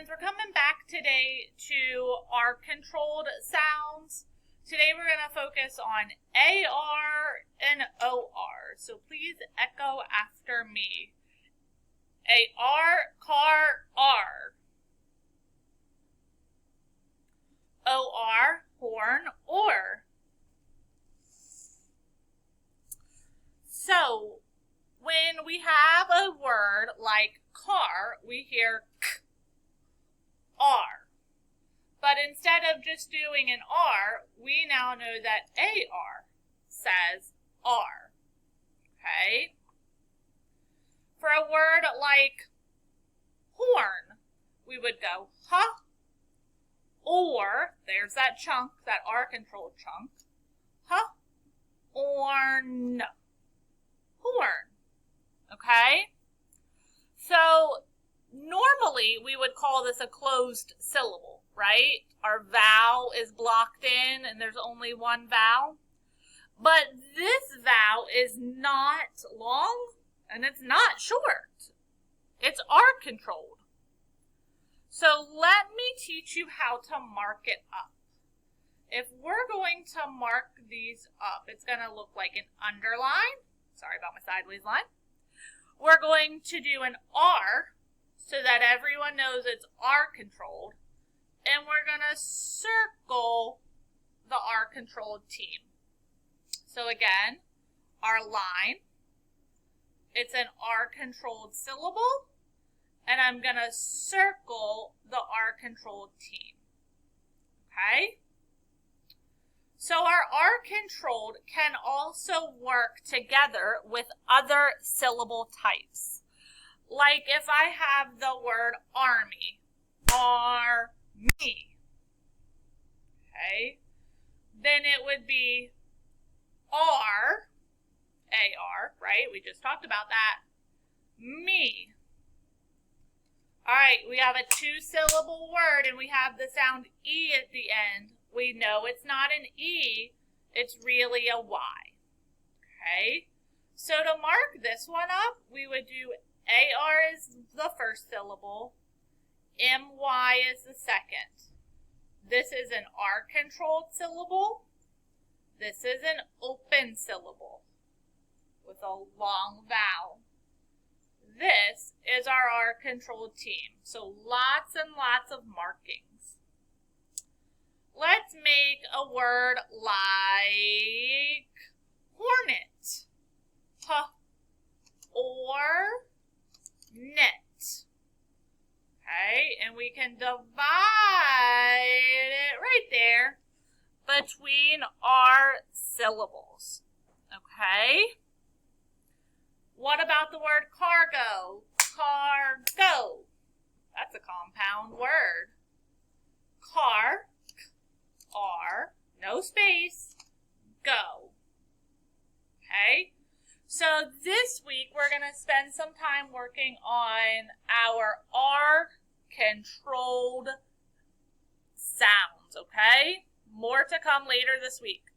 friends, we're coming back today to our controlled sounds. Today we're going to focus on AR and OR. So please echo after me. AR, car, R. OR, horn, or. So, when we have a word like car, we hear k, R. But instead of just doing an R, we now know that AR says R. Okay? For a word like horn, we would go huh, or, there's that chunk, that R-controlled chunk, huh, orn, horn. Okay? So, normally we would call this a closed syllable, right? Our vowel is blocked in and there's only one vowel. But this vowel is not long and it's not short. It's R-controlled. So let me teach you how to mark it up. If we're going to mark these up, it's going to look like an underline. Sorry about my sideways line. We're going to do an R so that everyone knows it's R-controlled. And we're going to circle the R-controlled team. So again, our line, it's an R-controlled syllable. And I'm going to circle the R-controlled team. Okay? So our R-controlled can also work together with other syllable types. Like if I have the word army, army. Okay? Then it would be R, A-R, right? We just talked about that. Me. All right, we have a two-syllable word and we have the sound E at the end. We know it's not an E, it's really a Y. Okay, so to mark this one up, we would do AR is the first syllable, MY is the second. This is an R-controlled syllable. This is an open syllable with a long vowel. This is our R-controlled team, so lots and lots of markings. Let's make a word like hornet, or net. Okay, and we can divide it right there between our syllables. Okay? What about the word cargo? Cargo. That's a compound word. Car, R, no space, go. Okay? So this week we're going to spend some time working on our R-controlled sounds, okay? More to come later this week.